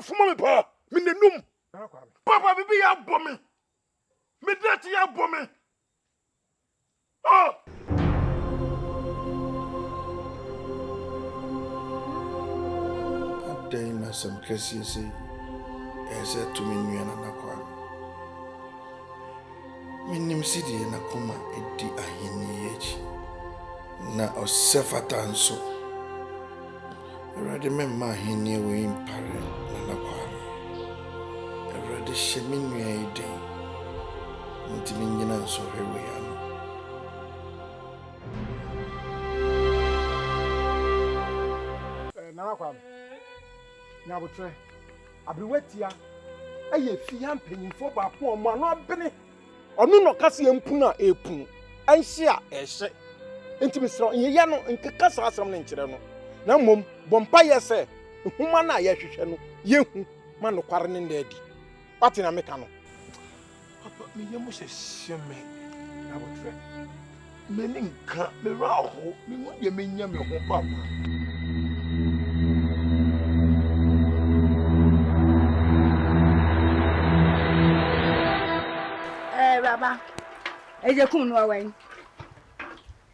fuma me pa me nenum papa bibi ya bɔ me me dati ya bɔ me oh Day na some cases as a to me na kwa. Minim sidi na kuma edi ahini echi. Na osefata nso. Erade me ma ahini we impare na kwa. Erade shemi nua eden. Ntimi nyina nso hewe ya no. Na kwa. Nyabotre abriwatia eye fia mpanyimfo ba ko o ma no abene onu no kase empunu a epunu anhye a ehye ntimi sro yeye no nkeka sa asram ne nkire no na mom bompa yese huma na ye hwehwe no yehu ma no kware ne ndadi pati na meka no papa me yemu hye me nyabotre me ni nka me raho me mu ye menya me ho papa. Baba ejekum no awan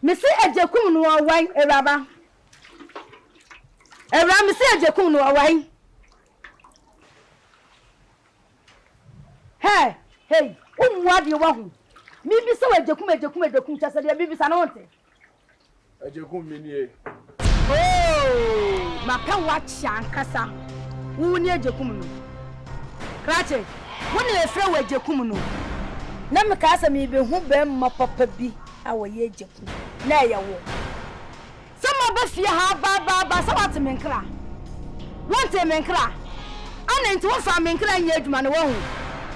me se ejekum no awan baba me se ejekum no awan hey umwade wa hu mi bi se ejekum chase de bi bi sa na wonte Ejekum me nie oh maka wa chankasa wu ni ejekum no krache woni efre wa ejekum no na me ka asa me be hu be ma papa bi a wo ye jeku na ye wo sama ba fie ha ba sa wat me nkra wonte me nkra ana nti wo fa me nkra nya adwuma no wo hu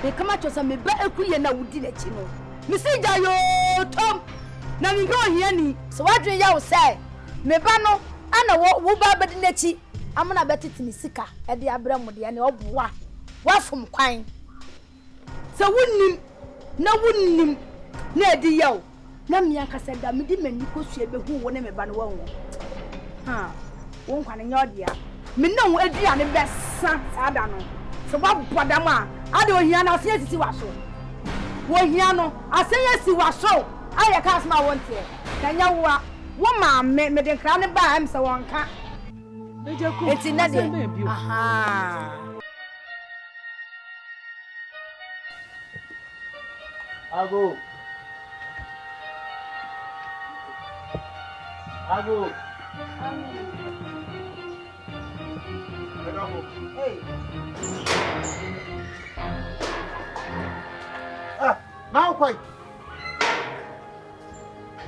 be kama chosa me ba ekuye na wudi na chi no me si ja yo tom na me go hia ni so wadwen ya wo sai me ba no ana wo ba bedi na chi amana betiti ni sika e de abra mu de ne oboa wafum kwan so wonnim na wunnim na edi yaw na miya kasa da medi mani ko sue be hu wo ne me ba no wo ha won kwane nyodia me na wo adua ne besa sada no so ba bodam a ade ohia na ase asisi waso wo hia no ase yesi waso aye ka asma wonte kanya wo ma me de nkra ne ba am se wonka ejeku enti na de aha Ago. hey Now quite.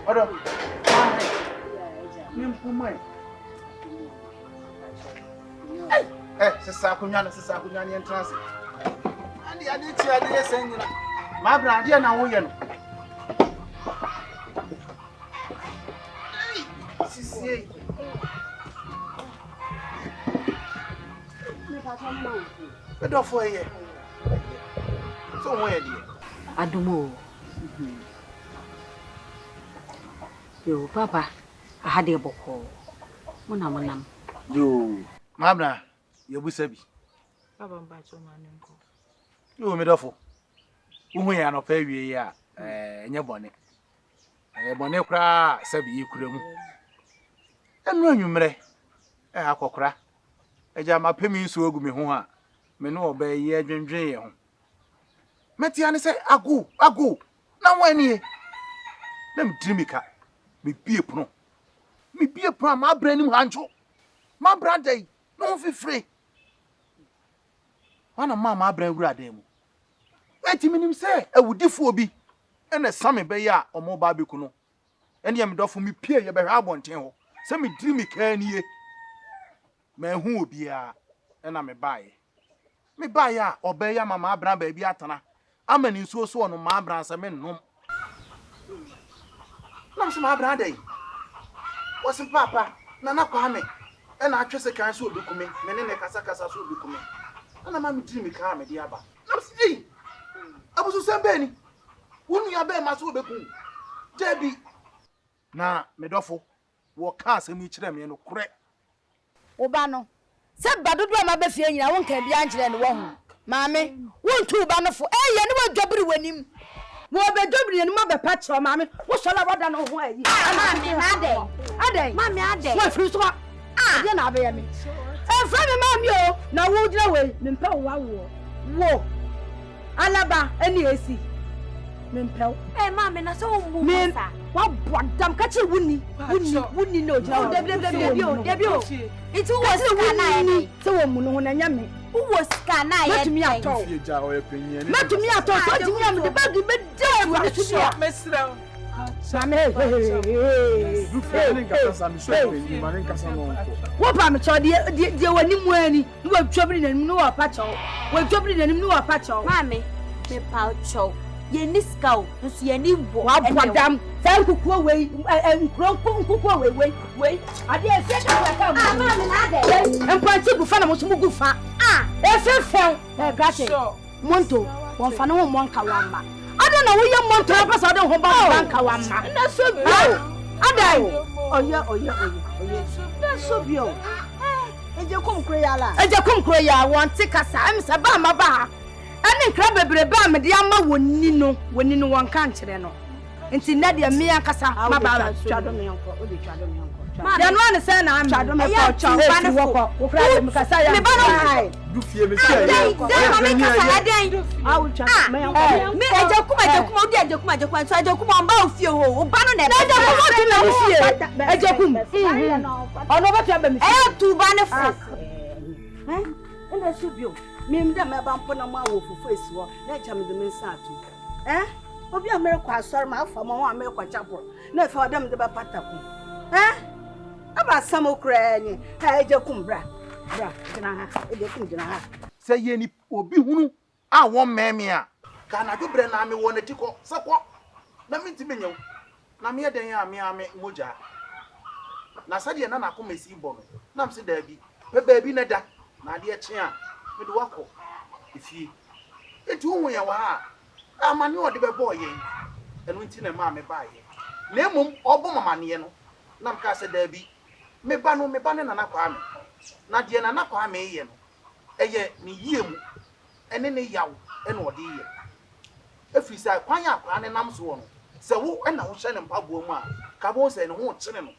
Ora. Nimpumai. Sisa kunya ni entrance. Adi ti adi esenyina. Ma bra ade na wo ye no. Sisi. me pa tamma Bedofo ye. So wo ye die. Adumo. Yo papa, ahade boko. Monam. Yo, ma bra ye busa bi. Baba mba choma nko. Yo me dofo. Uhu ya no pa wie ya enye bone. Bone kura sabi yikura mu. Enu anwumre akokora. Eja ma pemi nso ogu me ho a me no oba ye adwendwen ye ho. Meti ane se agu na wani na mdrimika me bie pono ma bra nim hancho ma bra dai no fifre wana ma bra wura dai mu eti minim se awudifo obi ene same be ya omo ba beku no ene yem dofo me pie ye be hwa abonten ho se me drimika anie ma hu obi a ena me bae a oba ya ma bra ba bi atana amani nso so no ma bra nsa me nnom na so ma bra dai wosi papa na kwa me e na atwese kan so obikume me ne kasa so obikume na ma mdiri mi ka me di aba na si abuso sembe ni wonu ya be ma so obeku debi na medofo wo ka asemi kire me no kure oba no Se badodo ma be fie nyina won kan bia nkyere ne wo ho maame won tu ba no fo ye ne wo dwobiri wanim wo be dwobiri ne mo be pa kyo maame wo sola wada no ho ayi maame ade maame ade wo firi so ade na be ya me fra me maame o na wo gyina we me mpa wo alaba eni esi me mpa maame na so wo mu sa wa bodam ka che wuni no gyina wo debi o itu wo ska na ye se wo mu no ho na nyame wo ska na ye matumi ato fie ja o epenye ne matumi ato so tumi am de bag be dey wa su dia mesra same du fie ne nkasa mi so epenye ma ne nkasa no wo pa me cho de wani mu ani ni wa twobri nanim ni wa pa cho wa twobri nanim ni wa pa cho maame me pa cho ye ni ska o nso ye ni bo wa bodam say kukuo we nkukuo we ade e se da ka mu maame na de empati gufa na mo so mu gufa efefen grache monto won fa no ho monka wamba ada na wo ye monto pa so de ho ba banka wamba na so bio ada oye na so bio eje kom kro ya won te kasa am se ba ma ba ani nkra bebre ba me de ama woni no won kan kire no nti na de me akasa ma ba twado me yonko o de twado me yonko ya no ane se na am twado me ko cho ba ne fo wo kra me kasa ya me ba no du fie me sia ye ma me kasa aden awu twado me yonko me eje kuma odi eje kuma so eje kuma mba ofie ho o ba no na eje kuma ti na ofie eje kuma ono ba twa ba me tu ba ne fo ina so bio mim da me ba mpo na ma wo fufu esiwo na echa me de me nsa atu obi amerikwa asori ma afa ma wa amerikwa chapel na efa odam de ba pataku aba sam okra ni eje kum bra gina ha eje kum gina ha se ye ni obi hunu a won meme a ka na dobre na me won atiko sekwo na minti menyew na me den ya me ame moja na sade na na komesi bo no na mse da bi pe ba bi na da na de eche a me do wako ifie etu hu ya wa a amane ode be boy yen enu nti na ma me ba ye na emum obo mamane no na mka se da bi me ba ne na kwa me na de na kwa me ye no eye ni yie mu ene ne yawo ene ode ye efiri sa kwan ya kwa ne nam so no se wo ena wo hye ne mpaboa mu a ka bo se ne ho kyene no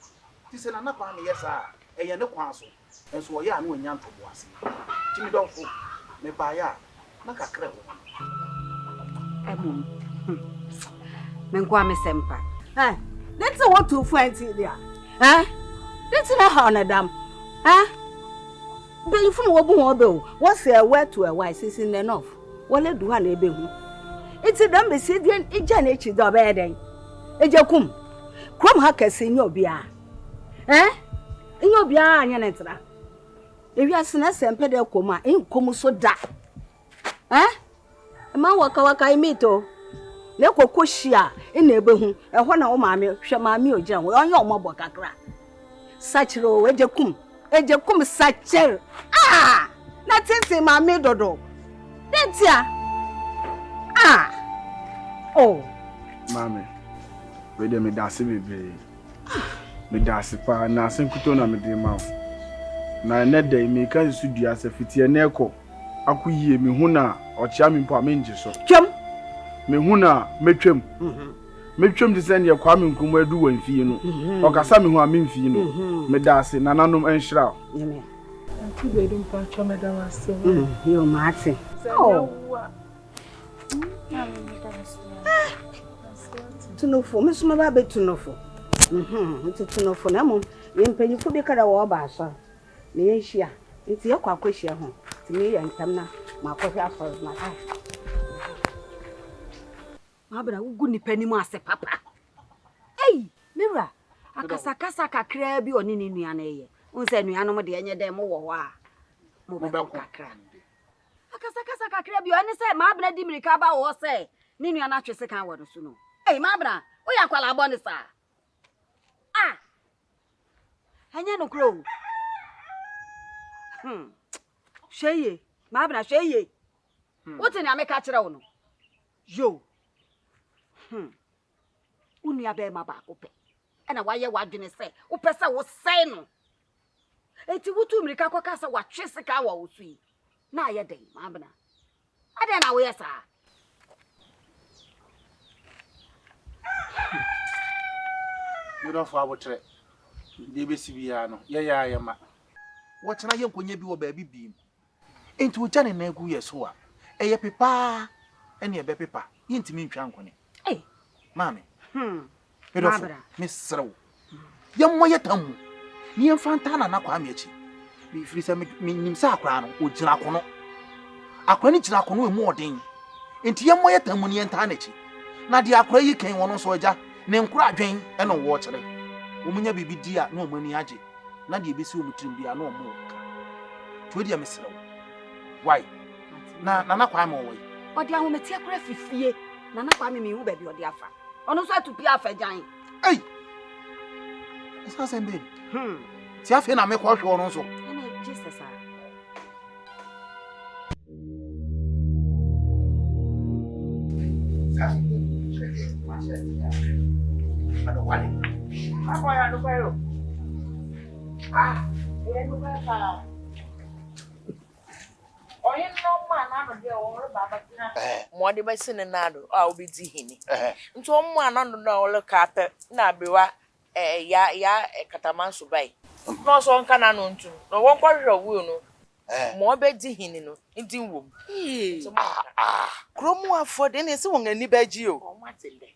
ti se na kwa me ye sa eye ne kwan so enso wo ya ne onya ntobo ase ti mi dofo me ba ya na kakra wo emum men kwa me sempa let's what to find there let's na how na dam be fu no wo bu ho be o wo say where to a why since enough wole du ha na ebe hu iti dam be sie die eja na echi do be den eja kum krom ha kase nya obia nya obia anya na ntra ewi asena sempe de koma enkom so da ma waka imito le kokohia ina ebe hu eho na wo maame hwe maame ogira wo onye omabo kakra sachiro eje kum sachir na tese maame dodo dentia mame we de me dase bebe me dase pa na asenkuto na me de ma na ne de me kan su dua se fitie na eko akuyie me hu na ochia me mpo amenje so twam me hu na metwam metwam de se ne kwa me nkumu adu wan fie no okasa me hu amemfie no me dase nananom enhira anti be dum pa cho me da wase yo mate tunofo me suma ba be tunofo tunofo na mo ye mpanyifo bi kara wo ba so na ye hia nti ye kwa kwahia ho ti me ye ntam na ma kwahia afọ na ma bra ugu ni panimu ase papa mira akasa kakra bi oni ni nua na ye unse nua no mo de enye dem wo ho a mo be kakra akasa kakra bi oni se ma bra di mirika ba wo se ni nua na twese kan wo no so no ma bra o ya kwala abo ni sa enye no kro sheye ma bra sheye wote ni ameka kire wo no yo unu ya be ma ba ko pe ena waye wadwene se wo pe se wo sei no eti wutu mirika kwa kasa wa twesika wa usui na aye den mabna ade na wo yesa You don't for abotre de besi bia no ye ma wo chena ye nkonya bi wo ba bi bi enti wo chane na egu yeso a eye pepa ene ebe pepa yintimi ntwa nkone mami Mabra misrew yammo yetam ni enfanta na kwa amechi bi firi se nim sa akra no ogina kono akra ni gina kono emu odin enti yammo yetam ni enta na chi na de akra yi kan wono so agya ne nkura adwen e no wo kire omunya bibi di a na omani age na de ebesi omutrim bia na omo ka to dia misrew why na kwa ame wo yi odi ahometi akra fifie na kwa me hu ba bi odi afa ono so atupi afa jan ei esa sembe ti afi na me kwa hwe ono so ene Jesus a ano wale Apa ya lupa yo? Ele lupa pa. Oyin no ma na no de o re baba tina. Mo de ba sine na do a obi di hini. Nti o mo ana no na o le ka pe na bewa ya kataman so bai. No so nka na no ntu. No won kwa hwe wu no. Mo be di hini no nti wom. Kromu afọ de na se won ani ba gi o. O ma tele.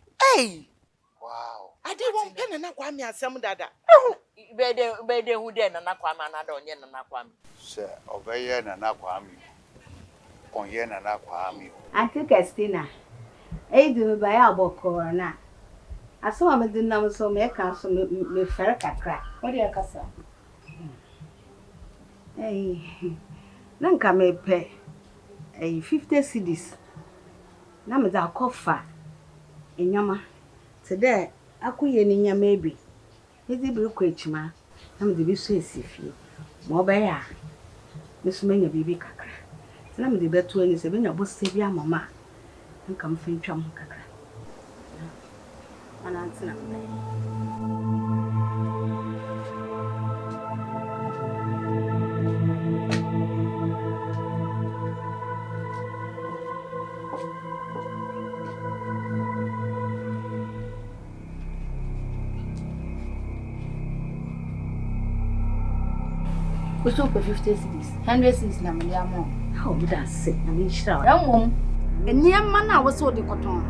Wow. Ade won pe na kwa mi asem dada. Be de hu de na kwa ma na da onye na kwa mi. Se obeye na kwa mi. Konye na kwa mi. Auntie Christina. Du ba ya boko na. Aso ma medin na so me ka so me fer kakra. What dey akasa? Na nka me pe 50 cedis. Na me da kofa enyama. Today akuye ni nyama ebi. Ezi bi ko echima. Na me de bi so esifie. Mo ba ya. Me so menya bibi kakra. Na me de betu ani se benya bo se bia mama. Nka me fintwa mo kakra. Ana ntina. We sold for 50 cedis. 100 cedis na me amo. How would I say? I mean, shira. Mom, enia man na was so de cotton.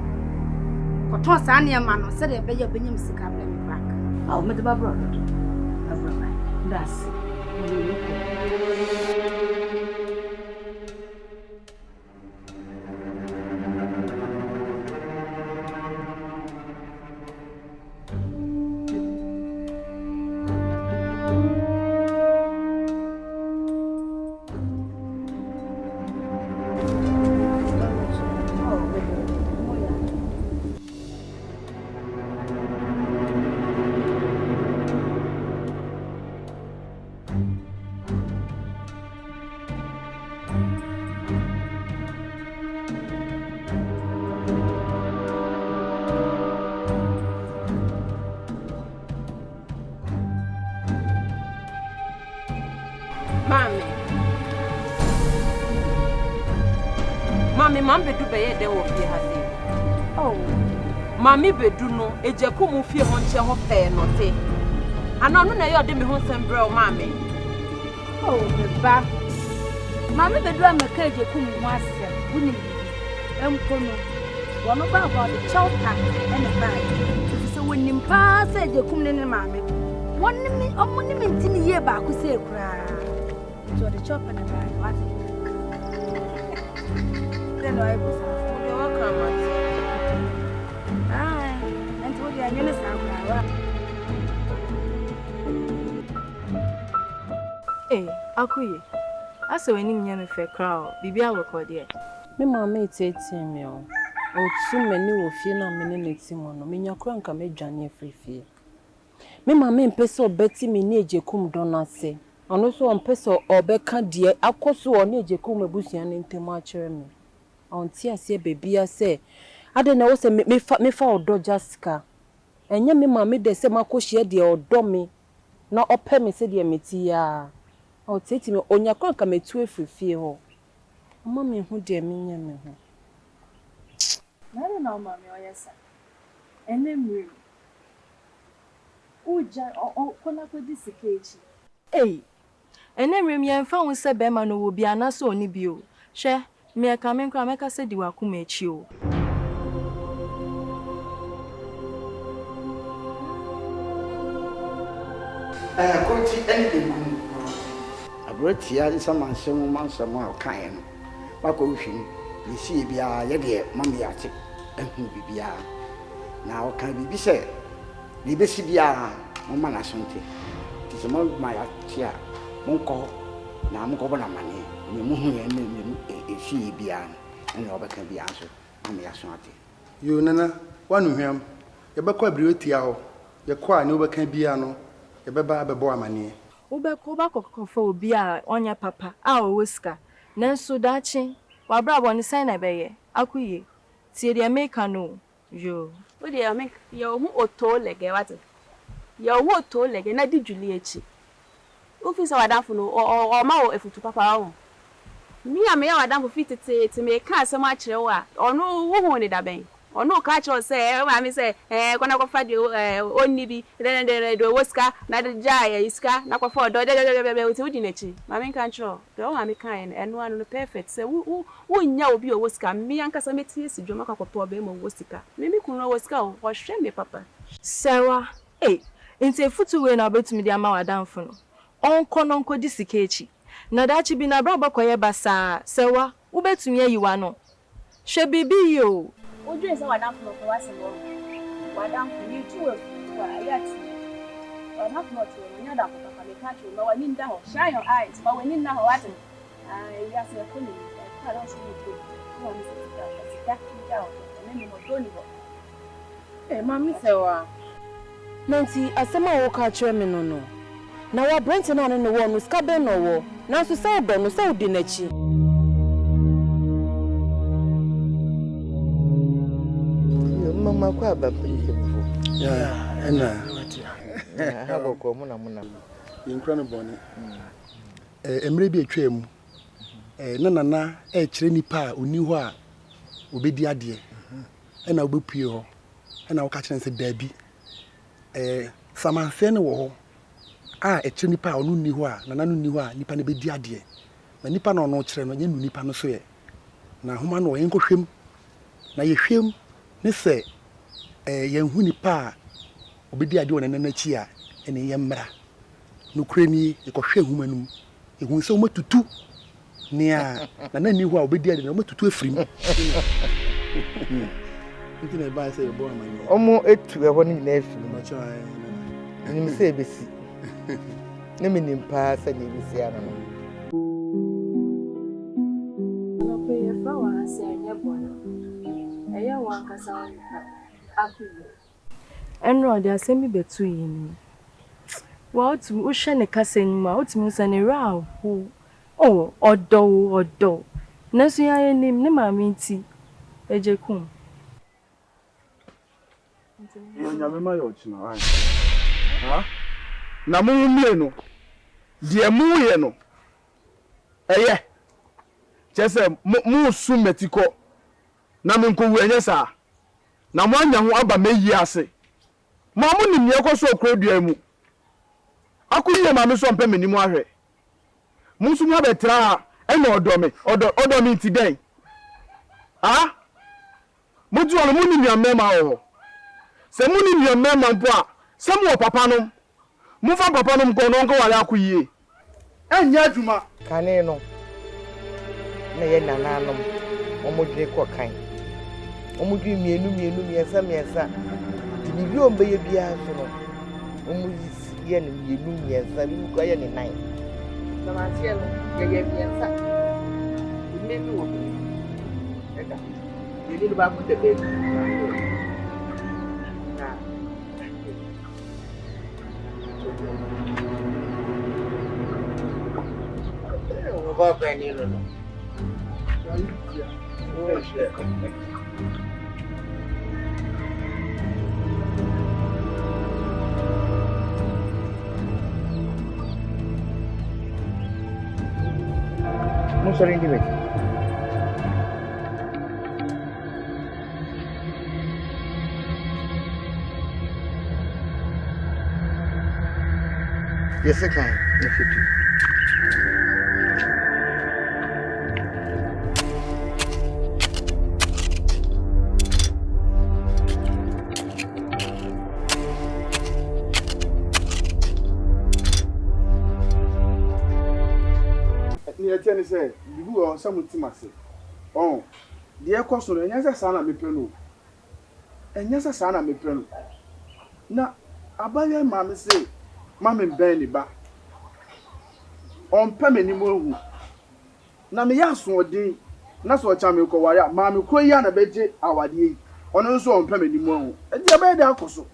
Cotton sa ania man said e be benyam sika bla me back. Oh, me the babro. That's Mami mam bedu beye de wo fie ha se. Oh. Mami bedu no ejeku mu fie ho nche ho pe no te. Ana no na ye ode me ho sembre o mami. oh, the back. Mama bedu amaka ejeku mu ase. Wuni. Empono. Wono ba about the chowta and the bag. So when nimpa say ejeku ne ne mami. Wonni mi omuni mi ntini ye ba ku se kura. So the chop and the bag. What? Then I was welcome. Hi. And told you I knew Akuye. Asa when you me fe crowd, bibia record here. Me mama eti me o. Otu mani wo fie na me ne neti mo no. Me nyakra nka me dwane afrifie. Me mama mpese obeti me ne ejekum donase. Ono so mpese obeka die akoso o ne ejekum ebusuan ntemu a kire me. Onti ase bebia se ade na wo se me fa odo Jessica. Enye me mama de se makohie de odo me na ope me se de meti ya. O tete me onya kwa ka metu efifie ho. Mama me hu de me nya me ho. Na na mama me oyesa. Enemre. Uja kona kwedi sikechi. Enemre me yemfa hu se be ma no wo bia na so oni bio. Hwe me ka me nkra me ka se di wakuma echi o. Konti any thing. Abrotia is a man, some months a mile kind. Bacotion, you see, be a yet, mammy at it, and who be a. Now can be said. The Bessibia, Mamma Santi. It is among my tia, Monco, now Monco money, you move and she be an, and Robert can be answered. Mammy Ashanti. You, Nana, one of him. Your back beauty, your choir never can be ano. Ebeba bebo amani. Ubeko ba kokofo obi a onya papa a owoska. Nanso dachi wa bra bo ne sai na beye. Akuye. Tie de make no. Yo. Wo de make yo hu oto lege what? Yo hu oto lege na di Julie echi. Ofisa wadanfo no o ma o efutu papa o. Mi a me ya wadanfo fitete te me ka asem a kire wo a ono wo hu ne da ben. Ono ka cho se ma mi se kona ko fa de onni bi de woska na de ja iska na ko fa do de uti udi nechi ma mi kan cho do ma mi kan eno anu no perfect se wo nya obi o woska mi anka sa meti esi dwoma ka ko to be mo woska mi kun no woska o hwe me papa sewa nti efutu we na betumi de ama wadanfo no onko no nko di sikechi na dachi bi na bra bakoye basa sewa wo betumi ayiwa no hwe bibi yo ojú esa wadanfo ko wa se lo wadanfo ni tu e wa ayati wadanfo no tu ni ada ko papa me ka chu no wa ni nda ho shine your eyes but when in na ho what ya se ko ni ka ro su ni tu wa mi se ta ja o ni mo do ni bo mami sewa nanti asema wo ka chu me no na wa brent na no wo no ska be no wo na so se do no se odi na chi Mama kwa baba yeah ena ha boko muna yinkra no bone emre bi atwam nana kire nipa a oni ho a obedi ade ena obepue ho ena wo ka kire nse dabi samanse ne wo ho a kire nipa a onu ni ho a nana no ni ho a nipa ne bedi ade na nipa no no kire no nye nu nipa no so ye na homa no yen kohwem na ye hwem ne se yenhu nipa obedi ade wona nanachi a ene yemra no kreni ekohwe humanum ehun se o matutu ne a na ni hu a obedi ade na o matutu afrim nti na ba se yebo amani omo etu ebo ni na afrim ma cha ni mi se ebesi ne mi nimpa se ni besi ana no no pe ye fa wa se anya bona eya wa kasa akuye enro de asemi betu yin wa otu o hwe ne kasa nyuma otu musa ne ra ho odo nasu ya yenim ne maami nti ejekum nyame ma yo china ha na mu mie no de mu ye no eye chese mu su metiko na me nko wu enye sa na mo anya ho aba meyi ase ma mo ni mie ko so okrodua mu akuye ma me so mpe meni mu ahwe mu su mu abetra ena odo me nti den ha mo tu ono mu ni mia mema ho se mu ni mia mema mpo a se mo papa no mu fa papa no mko no nko wale akuye enya adwuma kane no na ye nananom omodwe ko kan omudwi mienu bibi ombe ye bia so no omuyi ye ne mienu bi ko ye ne nan na ma tie no ye biensa mienu wo eda ye ni ba ku te be na o ba ba ni no oh shit I'm sorry, anyway. Yes, I can. If you do. Ni say bibu o samuti mase. Oh. De ekoso no enyansa sa na mepɛ no. Enyansa sa na mepɛ no. Na abaye ma me say mama ben ni ba. On pɛ me ni mo hu. Na me ya so odin. Na so cha me ko ware ma me ko ya na beje awade yi. Ono nso on pɛ me ni mo hu. E de abaye de akoso.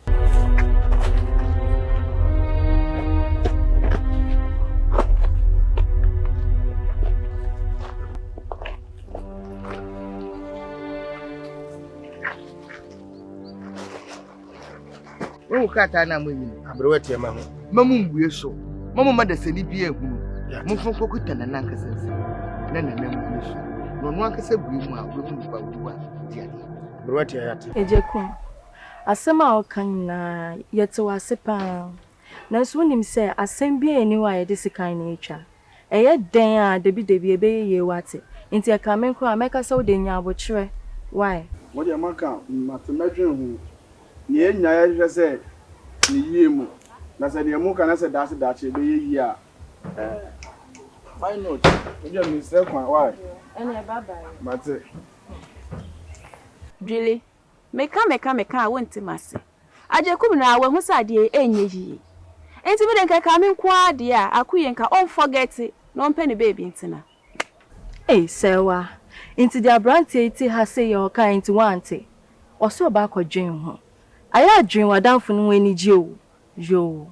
Wo kata na mo yin. Abrewati ma ho. Mamu mbue so. Mamu ma da sani bi ehunu. Mo fon kokuta na nan kasa nsi. Na na mbue so. No no akasa bue mu a wo mu ba wuwa dia dia. Abrewati ayate. Ejekum. Asema okan na yete wase pa. Na so nim se asem bi eni wa ye de sikan na etwa. Eye den a debi ebe ye wate. Nti aka men ko ameka se wo de nya abokyere. Why? Wo de maka matemedwen hu. Ni enya ya hwɛ sɛ ni yie mu na sɛ de mu kana sɛ daase daache be yi a why not we just miss that one why Ene bye. mate Really? Meka a wonti mase. Ajekum na we hu sade enye yi. Enti bi den kaka me nko ade a akuye nka on forget no mpe ne baby ntina. Sewa. Inti the abranti iti ha say your kind to want. Oso ba ko dwen ho. Aya dwen wadanfo no ani gye o. Yo.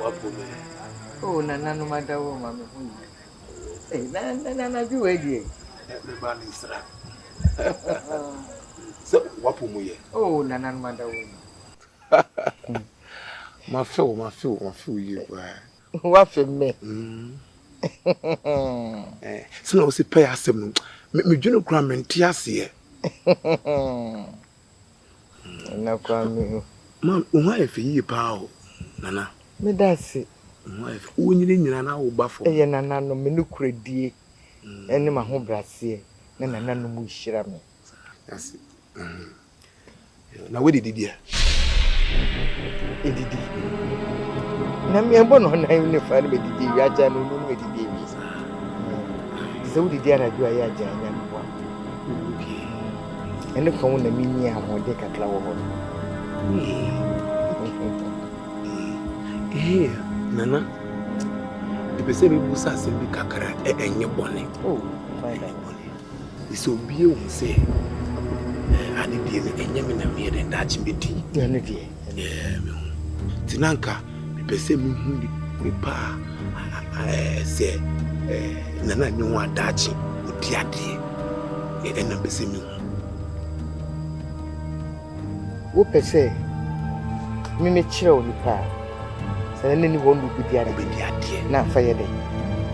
Wabume. Oh, nana no matter what mama. Eh, nana ju we die. me ba ni sra so wapumu ye Oh, nana no matter what. ma feel you What for me? So no se pay asem no me dwene kura me ntia se Na kwa me. Man, why if you pa nana? Me dase. Why if unyine nyina na wo ba fo? Eye nana no me no kuradie. Ene ma ho brase. Na nana no mu hira me. That's na we did dia. Edidi. Na me ebo no na yu ne fa ne didi wi aja no no me didi wi. So didi ara ju aya aja nya no wa. Ene ko na mi ni ahode kakra wo ho. Nana. Ipese mi busa se bi kakra enye bone. Oh, fine. Iso bie won se. Ade die me enye me na me den da chimedi. Ya ne die. Me. Tinanka ipese mi hu ni pa se nana nyi wa dachi odi ade. Na bese mi hu. Wo pese mi me kire oni pa. Se ne ni wo ndu bi ade na fa ye de.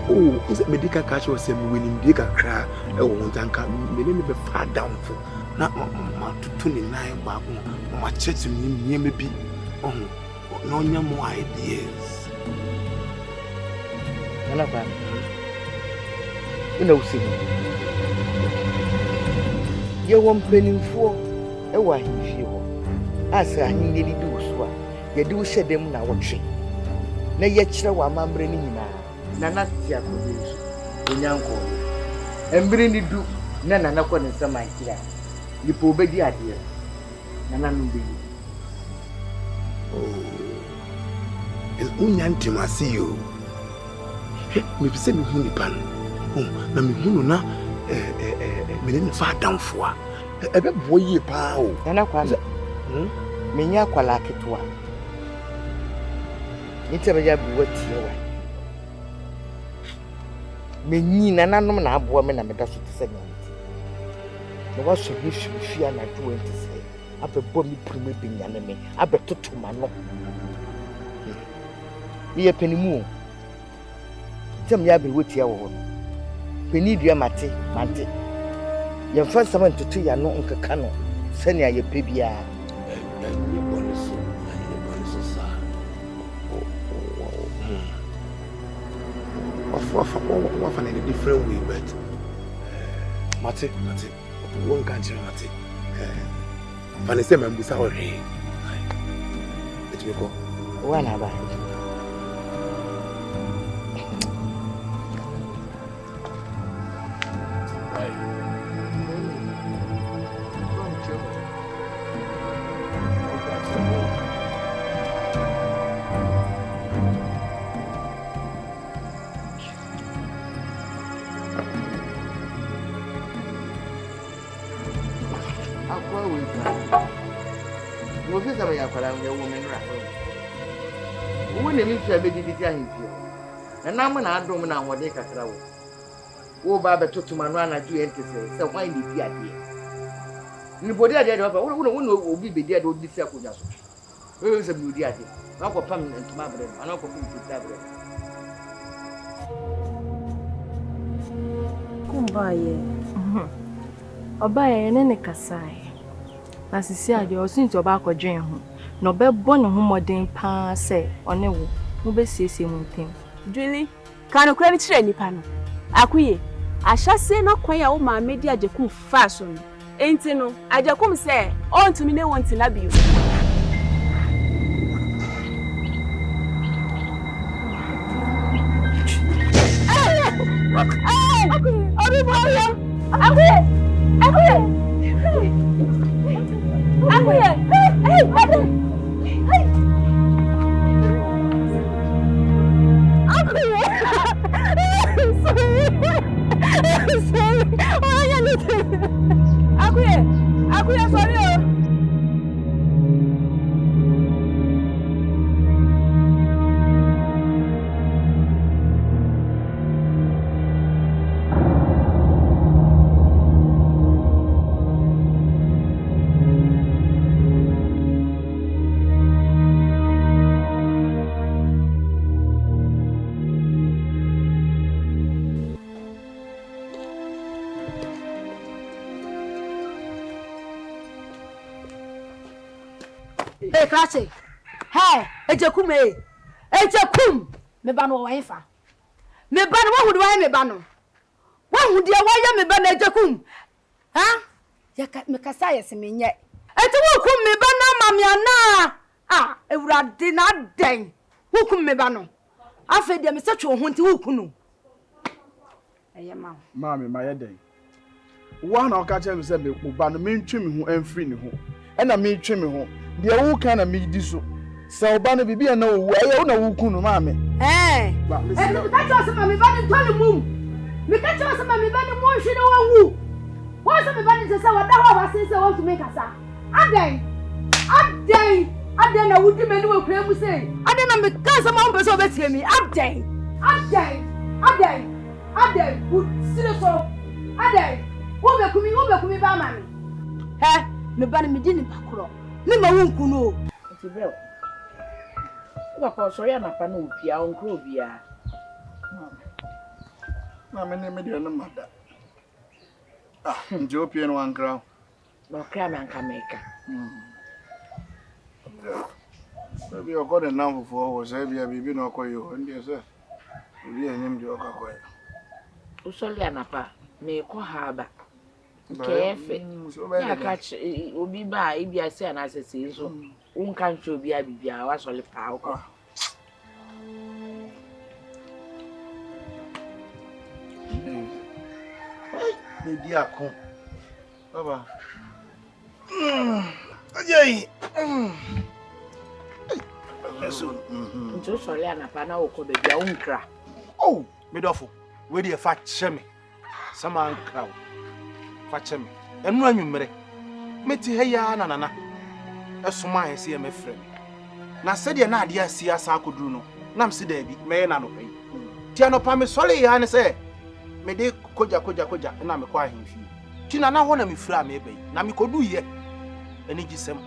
Oh, is it medical catch or some winning digger cry? Oh, Tanka, me be far down for not my 29 back. My church near me be. Oh, no more ideas. Nana, you know, see, you won't penny for a while. As I nearly do so, you do shed them now. Na yechira wa mambre ni nyina nana tia ko yesu onyanko embre ni du na nana ko ne nsama nkira ni po obedi ade nana no be is unyantima see you me pese me hu ni pan na me hu no na me ne fa damfo a ebe boye pa o nana kwa me nya kwala ketwa Nitebe ya bi wati wa. Me nyi nananom na aboa me na me da so te sanya nti. No wa so bi hwehwia na do enti se. Abebo mi prime binya ne me. Abetoto ma no. Ye penimu. ntem ya be wetia wo peni dua mate ye fa sama ntutu ya no nkeka no sene ya pe bia What in a different way, but Mate, one country, Mate. Vanessa, I'm beside her. Let me go. One about na am na adom na ahode kakra wo ba betotuma no anaju ente se hwan ni bi ade ni bodi ade de ba wo obi bedi ade obi si akonya so we se bi odi ade na ko pam ntuma bre ana ko pam ti bre kumbaye obaye ne kasai na sisi ade osunti oba akwadwen ho no bebo ne ho modern pa se one wo mo be siesie mu ntem Julie, kanu kura ni chire nipa no. Akuye, ahyase na kwan ya wo ma medi ajekum faso no. Enti no, ajekum se, ontumi ne wonti na bio. Akuye, sorry oh. Hey, Krache. Hey, Ejekum. Me ba no wa ifa. Me ba no wa hudu wa me ba no. Wa hudu ya wa ya me ba na Ejekum. Ha? Ya ka me kasa ya se me nye. Eti wo kum me ba na mami ana. Ah, ewurade na den. Wo kum me ba no. Afa dia me se twe ho nti wo kunu. Eye ma. Mami ma ye den. Wa na o ka che me se be ba no me ntwe me ho amfiri ne ho. E na me ntwe me ho. De wo kan na me di so. Se oba no bibia na owu aye wo na wo kunu mami. Ba me ka cho se mami ba ni tole mum. Me ka cho se mami ba ni mo hwe na wo wu. Wo se me ba ni se wa da ho ba se wo to me kasa. Aden na wudi me ni wo kura mu sei. Aden na me ka se ma wo be so betie mi. Aden. Wo sire so. Aden. Wo be kumi ba mami. He, me ba ni me di ni pakro. Ni ma wo nkunu. Tibel. Ba ko so ya na pa no pia on kro bia. Na me ne me di na mada. Ah, njo pia no ankra. Ba kra me anka meka. Baby o ko de nam fo wo se bia bibi no ko yo ndi se. Obi enyim di o ka ko. Usoli anapa me ko ha ba. Kefe. Ya catch obi ba ibi ase ana asese so. Unka ncho obi abibia wa soli pa ko. Baby akon. Baba. Ajay. Eso. Ncho soli anapa na oko be bia unkra. Oh, medofo. We dey fa cheme. Sama ankra. Fa cheme. Enu anwumre. Meti heya na nana. Esoma ese me frem. Na sede na ade asia sa akoduru no. Nam se da bi me na no pai. Ti anopa me soli ya ne se. Me de koja na me kwa ahemfi. Ti na na ho na me fira me bai. Na me kodu ye. Eni gisem.